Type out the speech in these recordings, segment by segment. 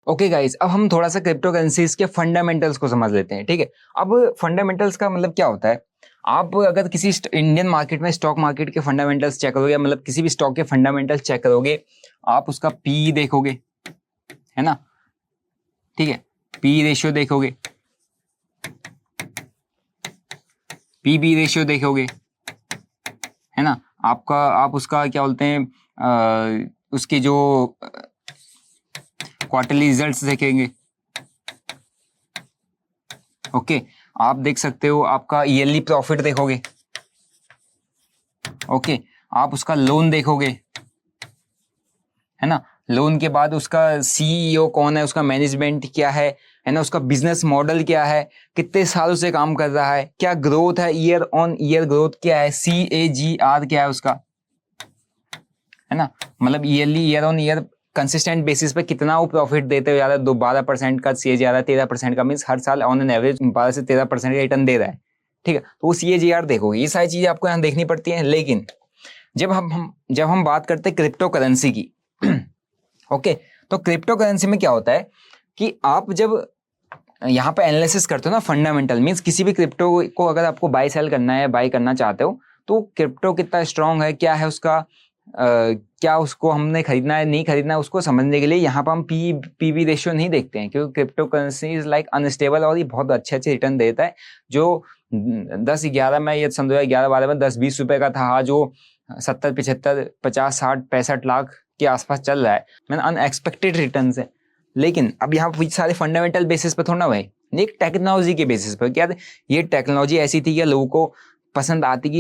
Okay guys, अब हम थोड़ा सा क्रिप्टो करेंसीज के फंडामेंटल्स को समझ लेते हैं। ठीक है, अब फंडामेंटल्स का मतलब क्या होता है? आप अगर किसी इंडियन मार्केट में स्टॉक मार्केट के फंडामेंटल्स चेक करोगे, मतलब किसी भी स्टॉक के फंडामेंटल्स चेक करोगे, आप उसका पी देखोगे, है ना? ठीक है, पी रेशियो देखोगे, पीबी रेशियो देखोगे, है ना? आप उसका क्या बोलते हैं, उसके जो क्वार्टरली रिजल्ट्स देखेंगे। ओके, आप देख सकते हो आपका ईयरली प्रॉफिट देखोगे। ओके, आप उसका लोन देखोगे, है ना? लोन के बाद उसका सीईओ कौन है, उसका मैनेजमेंट क्या है ना? उसका बिजनेस मॉडल क्या है, कितने सालों से काम कर रहा है, क्या ग्रोथ है, ईयर ऑन ईयर ग्रोथ क्या है, CAGR क्या है उसका, है ना? मतलब year on year consistent basis पे कितना वो प्रॉफिट देते हुए जा रहा है। 12% का CAGR, 13% का, मीन्स हर साल ऑन एन एवरेज 12 से 13% का रिटर्न दे रहा है। ठीक है, तो वो CAGR देखोगे। ये सारी चीजें आपको यहाँ देखनी पड़ती हैं। लेकिन जब हम बात करते हैं क्रिप्टो करेंसी की ओके, तो क्रिप्टो करेंसी में क्या होता है कि आप जब यहाँ पे एनालिसिस करते हो ना, फंडामेंटल मींस किसी भी क्रिप्टो को अगर आपको बाय सेल करना है, बाय करना चाहते हो, तो क्रिप्टो कितना स्ट्रांग है, क्या है उसका, क्या उसको हमने खरीदना है नहीं खरीदना है, उसको समझने के लिए यहाँ पर हम पीवी रेशियो नहीं देखते हैं, क्योंकि crypto currency is like unstable और ये बहुत अच्छे अच्छे रिटर्न देता है। जो 10-11 में, ये समझो 11-12 में 10-20 रुपए का था, जो 70-75-50-60-65 लाख के आसपास चल रहा है, मैंने अनएक्सपेक्टेड रिटर्न है। लेकिन अब यहाँ सारे फंडामेंटल बेसिस पे थोड़ा ना भाई, एक टेक्नोलॉजी के बेसिस पे, क्या ये टेक्नोलॉजी ऐसी थी कि लोगों को पसंद आती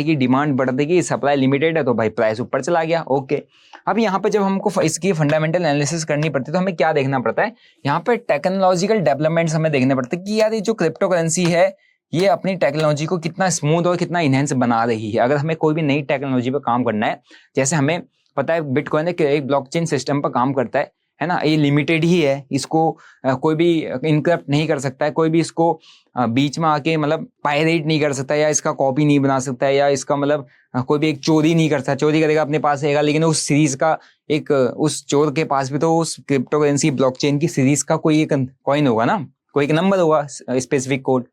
की डिमांड बढ़ती की, सप्लाई लिमिटेड है तो भाई प्राइस ऊपर चला गया। ओके, अब यहाँ पे जब हमको इसकी फंडामेंटल एनालिसिस करनी पड़ती है तो हमें क्या देखना पड़ता है? यहाँ पे टेक्नोलॉजिकल डेवलपमेंट्स हमें देखने पड़ते हैं कि यार ये जो क्रिप्टो करेंसी है, ये अपनी टेक्नोलॉजी को कितना स्मूथ और कितना इनहेंस बना रही है। अगर हमें कोई भी नई टेक्नोलॉजी पर काम करना है, जैसे हमें पता है बिटकॉइन एक ब्लॉकचेन सिस्टम पर काम करता है ना? ये लिमिटेड ही है, इसको कोई भी इनक्रप्ट नहीं कर सकता है, कोई भी इसको बीच में आके मतलब पायरेट नहीं कर सकता, या इसका कॉपी नहीं बना सकता है, या इसका मतलब कोई भी एक चोरी नहीं कर सकता। चोरी करेगा अपने पास रहेगा, लेकिन उस सीरीज का एक उस चोर के पास भी तो उस क्रिप्टो करेंसी ब्लॉकचेन की सीरीज का कोई एक कॉइन होगा ना, कोई एक नंबर होगा, स्पेसिफिक कोड।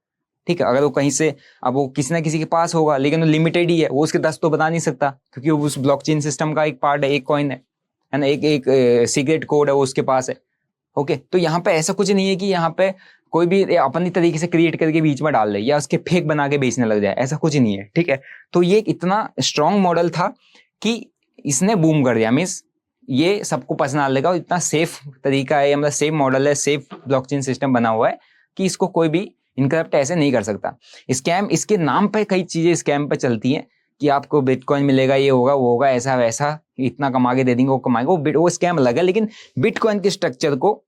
ठीक है, अगर वो कहीं से, अब वो किसी ना किसी के पास होगा, लेकिन वो लिमिटेड ही है, वो उसके 10 तो बता नहीं सकता, क्योंकि वो उस ब्लॉकचेन सिस्टम का एक पार्ट है, एक कॉइन है ना, एक सीक्रेट कोड है वो उसके पास है। ओके, तो यहाँ पे ऐसा कुछ नहीं है कि यहाँ पे कोई भी अपनी तरीके से क्रिएट करके बीच में डाल दे या उसके फेक बना के बेचने लग जाए, ऐसा कुछ नहीं है। ठीक है, तो ये इतना स्ट्रांग मॉडल था कि इसने बूम कर दिया, मीन्स ये सबको पसंद आ लेगा, इतना सेफ तरीका है, मतलब सेफ मॉडल है, सेफ ब्लॉकचेन सिस्टम बना हुआ है कि इसको कोई भी इनकरप्ट ऐसे नहीं कर सकता। स्कैम, इसके नाम पे कई चीजें स्कैम पे चलती हैं कि आपको बिटकॉइन मिलेगा, ये होगा वो होगा, ऐसा वैसा, इतना कमा के दे देंगे, वो कमाएगा, वो स्कैम अलग है। लेकिन बिटकॉइन के स्ट्रक्चर को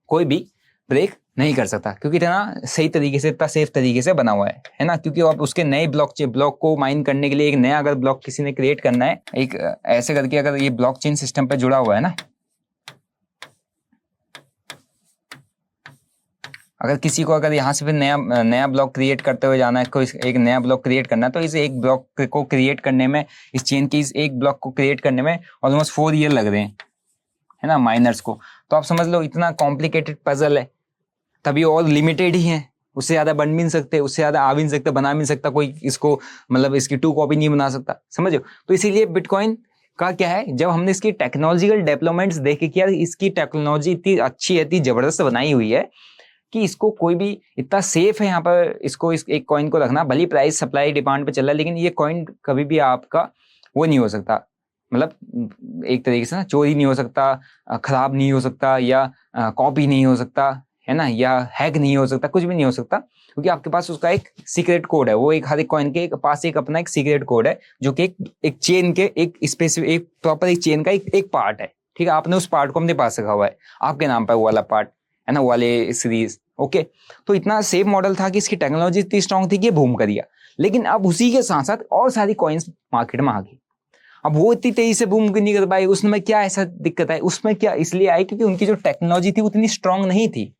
कोई भी ब्रेक नहीं कर सकता, क्योंकि इतना सही तरीके से, इतना सेफ तरीके से बना हुआ है ना? क्योंकि आप उसके नए ब्लॉक को माइन करने के लिए एक नया अगर ब्लॉक किसी ने क्रिएट करना है, एक ऐसे करके, अगर ये ब्लॉकचेन सिस्टम पे जुड़ा हुआ है ना, अगर किसी को अगर यहाँ से फिर नया ब्लॉक क्रिएट करते हुए जाना है, कोई एक नया ब्लॉक क्रिएट करना है, तो इस एक ब्लॉक को क्रिएट करने में, इस चेन की इस एक ब्लॉक को क्रिएट करने में ऑलमोस्ट 4 ईयर लग रहे हैं, है ना, माइनर्स को। तो आप समझ लो इतना कॉम्प्लिकेटेड पजल है, तभी और लिमिटेड ही है, उससे ज्यादा बन भी नहीं सकते, उससे ज्यादा आ भी नहीं सकते, बना भी नहीं सकता कोई इसको, मतलब इसकी 2 कॉपी नहीं बना सकता, समझो। तो इसीलिए बिटकॉइन का क्या है, जब हमने इसकी टेक्नोलॉजिकल डेवलपमेंट्स देखे कि यार इसकी टेक्नोलॉजी इतनी अच्छी है, इतनी जबरदस्त बनाई हुई है कि इसको कोई भी, इतना सेफ है यहाँ पर इसको, इस एक कॉइन को रखना, भली प्राइस सप्लाई डिमांड पे चल रहा है, लेकिन ये कॉइन कभी भी आपका वो नहीं हो सकता, मतलब एक तरीके से ना, चोरी नहीं हो सकता, खराब नहीं हो सकता, या कॉपी नहीं हो सकता, है ना, या हैक नहीं हो सकता, कुछ भी नहीं हो सकता, क्योंकि आपके पास उसका एक सीक्रेट कोड है। वो एक हर एक कॉइन के पास एक अपना एक सीक्रेट कोड है, जो कि एक चेन के एक स्पेसिफिक, एक प्रॉपर एक चेन का एक पार्ट है। ठीक है, आपने उस पार्ट को अपने पास रखा हुआ है, आपके नाम पर वो वाला पार्ट, है ना, वो वाले सीरीज। ओके, तो इतना सेफ मॉडल था कि इसकी टेक्नोलॉजी इतनी स्ट्रांग थी कि ये बूम कर दिया। लेकिन अब उसी के साथ साथ और सारी कॉइन्स मार्केट में आ गई। अब वो इतनी तेजी से बूम नहीं कर पाई, उसमें क्या ऐसा दिक्कत आई? उसमें क्या इसलिए आई क्योंकि उनकी जो टेक्नोलॉजी थी उतनी स्ट्रांग नहीं थी।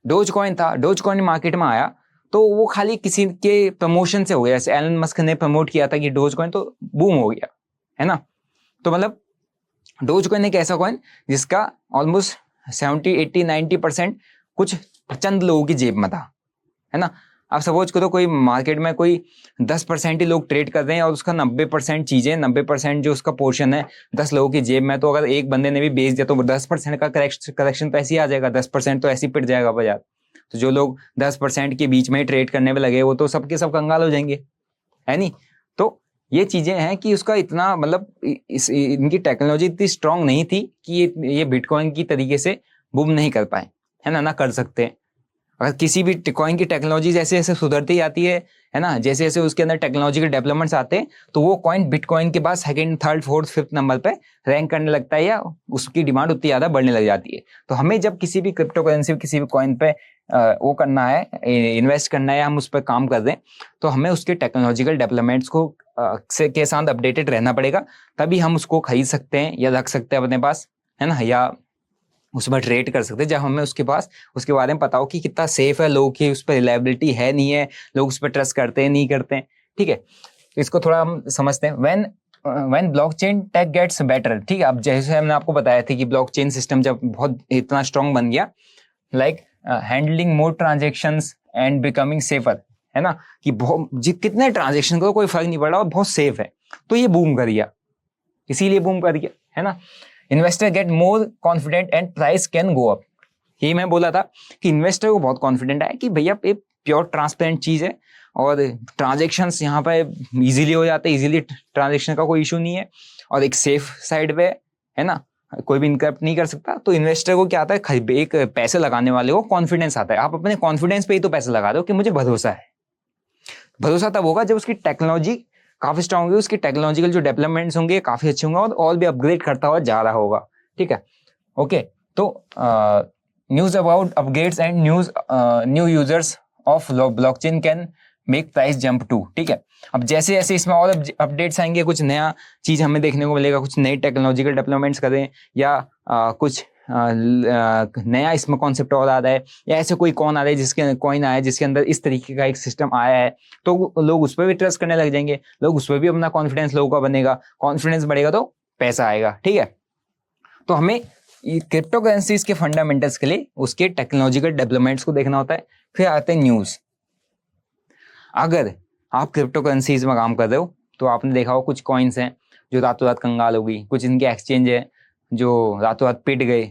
डोज कॉइन था, डोज कॉइन मार्केट में आया तो वो खाली किसी के प्रमोशन से हो गया, जैसे एलन मस्क ने प्रमोट किया था कि डोज कॉइन, तो बूम हो गया, है ना। तो मतलब डोज कॉइन एक ऐसा कॉइन जिसका ऑलमोस्ट 70, 80, 90% कुछ चंद लोगों की जेब में था, है ना। आप सपोज करो कोई मार्केट में कोई 10% ही लोग ट्रेड कर रहे हैं और उसका 90% चीजें, 90% जो उसका पोर्शन है 10 लोगों की जेब में, तो अगर एक बंदे ने भी बेच दिया तो 10% का करेक्शन तो ऐसे ही आ जाएगा, 10% तो ऐसे ही पिट जाएगा बाजार। तो जो लोग 10% के बीच में ट्रेड करने में लगे वो तो सबके सब कंगाल हो जाएंगे, है नहीं। तो ये चीजें हैं कि उसका इतना मतलब इनकी टेक्नोलॉजी इतनी स्ट्रांग नहीं थी कि ये बिटकॉइन की तरीके से बूम नहीं कर पाए, है ना कर सकते हैं। अगर किसी भी कॉइन की टेक्नोलॉजी जैसे जैसे सुधरती जाती है ना, जैसे जैसे उसके अंदर टेक्नोलॉजिकल डेवलपमेंट्स आते हैं तो वो कॉइन बिटकॉइन के बाद second, third, fourth, fifth number पे रैंक करने लगता है, या उसकी डिमांड उतनी ज्यादा बढ़ने लग जाती है। तो हमें जब किसी भी क्रिप्टो करेंसी, किसी भी कॉइन पे वो करना है, इन्वेस्ट करना है, हम उस पर काम कर दें, तो हमें उसके टेक्नोलॉजिकल डेवलपमेंट्स को के साथ अपडेटेड रहना पड़ेगा, तभी हम उसको खरीद सकते हैं या रख सकते हैं अपने पास, है ना, या उस पर ट्रेड कर सकते हैं, जब हमें उसके पास उसके बारे में पता हो कि कितना सेफ है, लोगों की उस पर रिलायबिलिटी है नहीं है, लोग उस पर ट्रस्ट करते हैं नहीं करते हैं, ठीक है। इसको थोड़ा हम समझते हैं। When blockchain tech gets better, ठीक है। अब जैसे हमने आपको बताया था कि ब्लॉकचेन सिस्टम जब बहुत इतना स्ट्रांग बन गया, like handling more transactions and becoming safer, है ना, कि बहुत कितने ट्रांजेक्शन को कोई फर्क नहीं पड़ा और बहुत सेफ है, तो ये बूम कर गया, इसीलिए बूम कर गया, है ना। Investor get more confident and price can go up. यही मैं बोला था कि इन्वेस्टर को बहुत कॉन्फिडेंट है कि भैया ये प्योर ट्रांसपेरेंट चीज है और ट्रांजेक्शन्स यहाँ पे इजीली हो जाते हैं, इजीली ट्रांजेक्शन का कोई इशू नहीं है और एक सेफ साइड पे है ना, कोई भी इनकरप्ट नहीं कर सकता। तो इन्वेस्टर को क्या आता है, एक पैसे लगाने वाले को कॉन्फिडेंस आता है। आप अपने कॉन्फिडेंस पे ही तो पैसे लगा रहे हो कि मुझे भरोसा है। भरोसा तब होगा जब उसकी टेक्नोलॉजी काफी स्ट्रांग होगी, उसकी टेक्नोलॉजिकल जो डेवलपमेंट्स होंगे काफी अच्छे होंगे और भी अपग्रेड करता हुआ जा रहा होगा, ठीक है। ओके, तो news about upgrades and new users of blockchain can make price jump too, ठीक है। अब जैसे जैसे इसमें और अपडेट्स आएंगे, कुछ नया चीज हमें देखने को मिलेगा, कुछ नई टेक्नोलॉजिकल डेवलपमेंट्स करें या कुछ नया इसमें कॉन्सेप्ट और आ रहा है, या ऐसे कोई कौन आ रहा है जिसके कॉइन आया है जिसके अंदर इस तरीके का एक सिस्टम आया है, तो लोग उस पर भी ट्रस्ट करने लग जाएंगे, लोग उस पर भी अपना कॉन्फिडेंस लोगों का बनेगा, कॉन्फिडेंस बढ़ेगा तो पैसा आएगा, ठीक है। तो हमें क्रिप्टो करेंसीज के फंडामेंटल्स के लिए उसके टेक्नोलॉजिकल डेवलपमेंट्स को देखना होता है। फिर आते हैं न्यूज। अगर आप क्रिप्टो करेंसीज में काम कर रहे हो तो आपने देखा हो कुछ कॉइन्स हैं जो रातों रात कंगाल हो गई, कुछ इनके एक्सचेंज है जो रातों रात पिट गए,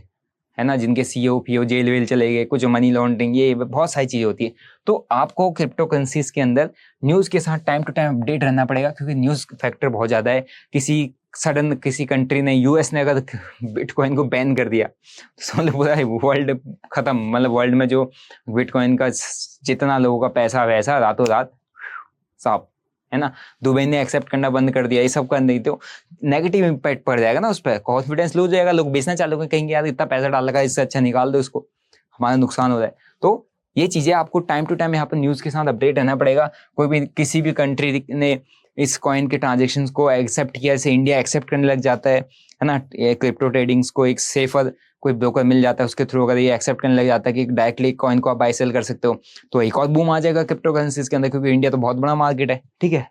है ना, जिनके सीईओ पीओ जेल वेल चले गए, कुछ मनी लॉन्ड्रिंग, ये बहुत सारी चीजें होती है। तो आपको क्रिप्टो करेंसीज के अंदर न्यूज के साथ टाइम टू टाइम अपडेट रहना पड़ेगा, क्योंकि न्यूज फैक्टर बहुत ज्यादा है। किसी कंट्री ने, यूएस ने अगर बिटकॉइन को बैन कर दिया तो समझ पूरा वर्ल्ड खत्म, मतलब वर्ल्ड में जो बिटकॉइन का जितना लोगों का पैसा वैसा रातों रात साफ, है ना। दुबई ने एक्सेप्ट करना बंद कर दिया, ये सब कर नहीं, तो नेगेटिव इम्पैक्ट पड़ जाएगा ना उस पर, कॉन्फिडेंस लूज जाएगा, लोग बेचना चालू करेंगे, यार इतना पैसा डाल लगा, इससे अच्छा निकाल दो इसको, हमारा नुकसान हो रहा है। तो ये चीजें आपको टाइम टू टाइम यहाँ पर न्यूज के साथ अपडेट रहना पड़ेगा। कोई भी किसी भी कंट्री ने इस कॉइन के ट्रांजेक्शन को एक्सेप्ट किया, जैसे इंडिया एक्सेप्ट करने लग जाता है ना, क्रिप्टो ट्रेडिंग्स को एक सेफर कोई ब्रोकर मिल जाता है, उसके थ्रू अगर ये एक्सेप्ट करने लग जाता है कि डायरेक्टली कॉइन को आप बाय सेल कर सकते हो, तो एक और बूम आ जाएगा क्रिप्टो करेंसीज के अंदर, क्योंकि इंडिया तो बहुत बड़ा मार्केट है, ठीक है।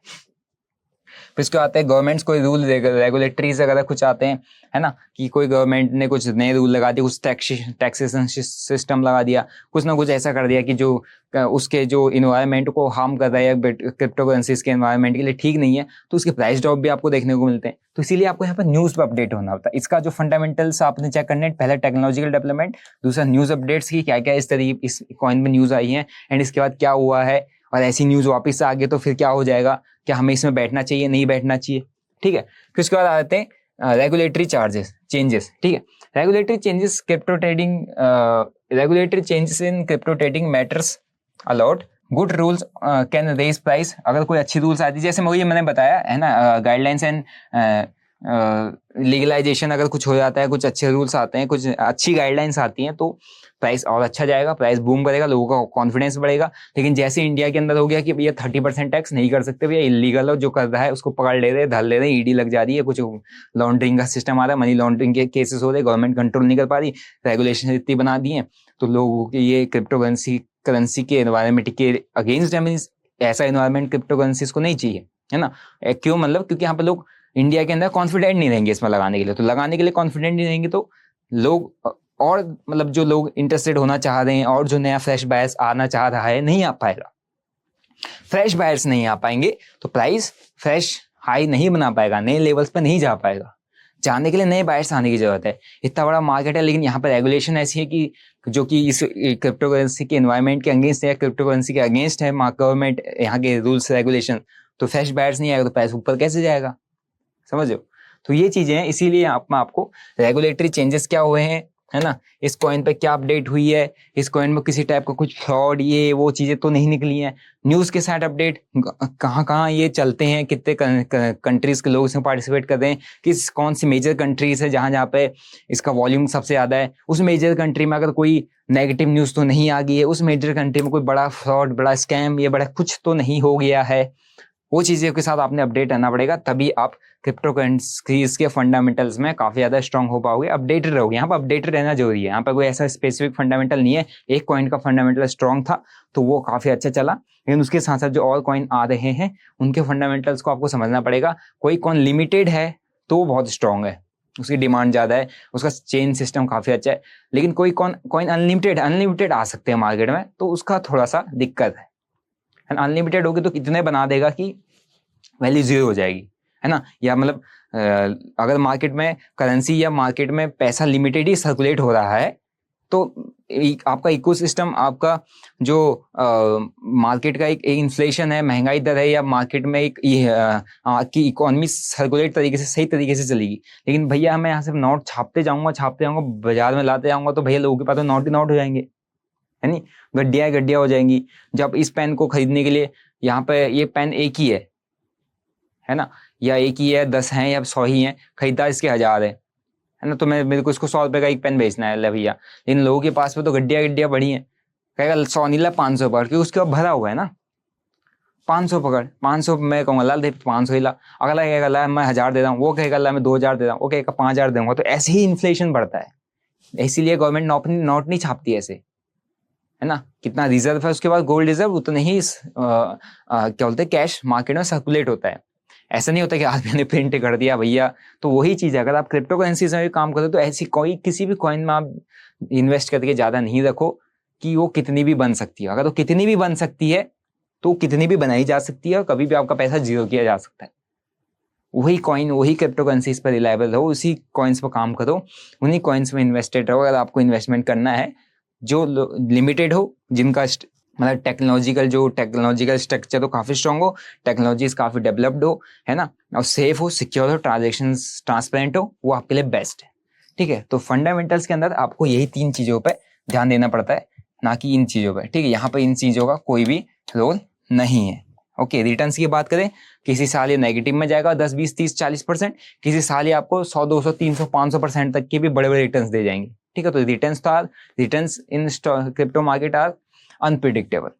फिर इसके आते हैं गवर्नमेंट्स कोई रूल रेगुलेटरीज वगैरह कुछ आते हैं, है ना, कि कोई गवर्नमेंट ने कुछ नए रूल लगा दिए, कुछ टैक्सेशन सिस्टम लगा दिया, कुछ ना कुछ ऐसा कर दिया कि जो उसके जो इन्वायरमेंट को हार्म कर रहा है, क्रिप्टो करेंसीज के इन्वायरमेंट के लिए ठीक नहीं है, तो उसके प्राइस ड्रॉप भी आपको देखने को मिलते हैं। तो इसीलिए आपको यहाँ पर न्यूज पर अपडेट होना होता है। इसका जो फंडामेंटल्स आपने चेक करने, पहला टेक्नोलॉजिकल डेवलपमेंट, दूसरा न्यूज अपडेट्स की क्या क्या इस तरीके इस कॉइन में न्यूज आई है एंड इसके बाद क्या हुआ है, और ऐसी न्यूज वापस आ गई तो फिर क्या हो जाएगा, क्या हमें इसमें बैठना चाहिए नहीं बैठना चाहिए, ठीक है। फिर उसके बाद आते हैं रेगुलेटरी चेंजेस, ठीक है। Regulatory changes in crypto trading matters a lot, good rules can raise price. अगर कोई अच्छी रूल्स आती है, जैसे मैंने बताया है ना, गाइडलाइंस एंड लीगलाइजेशन, अगर कुछ हो जाता है, कुछ अच्छे रूल्स आते हैं, कुछ अच्छी गाइडलाइंस आती हैं, तो प्राइस और अच्छा जाएगा, प्राइस बूम करेगा, लोगों का कॉन्फिडेंस बढ़ेगा। लेकिन जैसे इंडिया के अंदर हो गया कि भैया 30% टैक्स नहीं कर सकते, भैया इलीगल हो, जो कर रहा है उसको पकड़ ले रहे, धर ले रहे, ईडी लग जा रही है, कुछ लॉन्ड्रिंग का सिस्टम आ रहा है, मनी लॉन्ड्रिंग के केसेस हो रहे, गवर्नमेंट कंट्रोल नहीं कर पा रही, रेगुलेशन इतनी बना दी है, तो लोगों के ये क्रिप्टो करेंसी के एनवायरमेंट के अगेंस्ट है। मींस ऐसा एनवायरमेंट क्रिप्टो करेंसीज को नहीं चाहिए, है ना। क्यों, मतलब क्योंकि यहाँ पे लोग इंडिया के अंदर कॉन्फिडेंट नहीं रहेंगे इसमें लगाने के लिए, तो लगाने के लिए कॉन्फिडेंट नहीं रहेंगे तो लोग और मतलब जो लोग इंटरेस्टेड होना चाह रहे हैं और जो नया फ्रेश बायर्स आना चाह रहा है नहीं आ पाएगा, फ्रेश बायर्स नहीं आ पाएंगे तो प्राइस फ्रेश हाई नहीं बना पाएगा, नए लेवल्स पर नहीं जा पाएगा। जाने के लिए नए बायर्स आने की जरूरत है। इतना बड़ा मार्केट है लेकिन यहाँ पर रेगुलेशन ऐसी है कि जो कि इस क्रिप्टो करेंसी के एनवायरमेंट के अगेंस्ट है, क्रिप्टो करेंसी के अगेंस्ट है गवर्नमेंट, यहाँ के रूल्स रेगुलेशन, तो फ्रेश बायर्स नहीं आएगा तो प्राइस ऊपर कैसे जाएगा, समझ लो। तो ये चीजें हैं, इसीलिए आपको रेगुलेटरी चेंजेस क्या हुए हैं, है ना, इस कॉइन पे क्या अपडेट हुई है, इस कॉइन में किसी टाइप का कुछ फ्रॉड ये वो चीजें तो नहीं निकली हैं, न्यूज के साथ अपडेट कहाँ कहाँ ये चलते हैं, कितने कंट्रीज के लोग इसमें पार्टिसिपेट कर रहे हैं, किस कौन सी मेजर कंट्रीज है जहां जहाँ पे इसका वॉल्यूम सबसे ज्यादा है, उस मेजर कंट्री में अगर कोई नेगेटिव न्यूज तो नहीं आ गई है, उस मेजर कंट्री में कोई बड़ा फ्रॉड, बड़ा स्कैम, ये बड़ा कुछ तो नहीं हो गया है, वो चीज़ों के साथ आपने अपडेट रहना पड़ेगा, तभी आप क्रिप्टो करेंसीज के फंडामेंटल्स में काफ़ी ज़्यादा स्ट्रांग हो पाओगे, अपडेटेड रहोगे। यहाँ पर अपडेटेड रहना जरूरी है, यहाँ पर कोई ऐसा स्पेसिफिक फंडामेंटल नहीं है। एक कॉइन का फंडामेंटल स्ट्रांग था तो वो काफ़ी अच्छा चला, लेकिन उसके साथ साथ जो और कॉइन आ रहे हैं उनके फंडामेंटल्स को आपको समझना पड़ेगा। कोई कॉइन लिमिटेड है तो वो बहुत स्ट्रांग है, उसकी डिमांड ज़्यादा है, उसका चेन सिस्टम काफ़ी अच्छा है, लेकिन कोई कॉइन अनलिमिटेड आ सकते हैं मार्केट में, तो उसका थोड़ा सा दिक्कत है। अनलिमिटेड होगी तो कितने बना देगा कि वैल्यू जीरो हो जाएगी, है ना, या मतलब अगर मार्केट में करेंसी या मार्केट में पैसा लिमिटेड ही सर्कुलेट हो रहा है तो आपका इकोसिस्टम, आपका जो मार्केट का एक इन्फ्लेशन है, महंगाई दर है, या मार्केट में एक आपकी इकोनॉमी सर्कुलेट तरीके से सही तरीके से चलेगी। लेकिन भैया मैं यहाँ से नोट छापते जाऊंगा बाजार में लाते जाऊंगा तो भैया लोगों के पास तो नोट ही नोट हो जाएंगे, है नहीं, गड्डियां हो जाएंगी। जब इस पेन को खरीदने के लिए यहाँ पे ये पेन एक ही है ना, या एक ही है, 10 हैं या 100 ही हैं, खरीदा इसके 1000 है ना, तो मेरे को इसको 100 रुपए का एक पेन बेचना है ले भैया। लेकिन लोगों के पास में तो गड्डियां बड़ी हैं, कहेगा 100 नहीं ला 500 पकड़, क्योंकि उसके बाद भरा हुआ है ना, 500 पकड़, 500 मैं कहूँगा लाल दे 500 ही ला, अगला कहेगा ला मैं 1000 दे रहा हूँ, वो कहेगा ला मैं 2000 दे रहा हूँ, वो कहेगा 5000 दूंगा। तो ऐसे ही इन्फ्लेशन बढ़ता है, इसीलिए गवर्नमेंट नोट नहीं छापती ऐसे, है ना। कितना रिजर्व है उसके बाद गोल्ड रिजर्व उतने ही क्या बोलते हैं कैश मार्केट में सर्कुलेट होता है। ऐसा नहीं होता कि आदमी ने प्रिंट कर दिया भैया। तो वही चीज है, अगर आप क्रिप्टो करेंसी में भी काम करते हो तो ऐसी कोई किसी भी कॉइन में आप इन्वेस्ट करके ज्यादा नहीं रखो कि वो कितनी भी बन सकती है। अगर वो कितनी भी बन सकती है तो कितनी भी बनाई जा सकती है और कभी भी आपका पैसा जीरो किया जा सकता है। वही कॉइन, वही क्रिप्टो करेंसीज पर रिलायबल हो, उसी कॉइन्स पर काम करो, उन्हीं कॉइन्स में इन्वेस्टेड रहो। अगर आपको इन्वेस्टमेंट करना है जो लिमिटेड हो, जिनका मतलब टेक्नोलॉजिकल स्ट्रक्चर तो काफी स्ट्रांग हो, टेक्नोलॉजीज काफी डेवलप्ड हो, है ना, और सेफ हो, सिक्योर हो, ट्रांजेक्शंस ट्रांसपेरेंट हो, वो आपके लिए बेस्ट है। ठीक है, तो फंडामेंटल्स के अंदर आपको यही 3 चीजों पे ध्यान देना पड़ता है, ना कि इन चीजों पे। ठीक है, यहाँ पे इन चीजों का कोई भी रोल नहीं है। ओके, रिटर्न्स की बात करें, किसी साल ये नेगेटिव में जाएगा 10, 20, 30, 40%, किसी साल ये आपको 100, 200, 300, 500% तक के भी बड़े बड़े रिटर्न्स दे जाएंगे। ठीक है, तो returns in crypto market are unpredictable.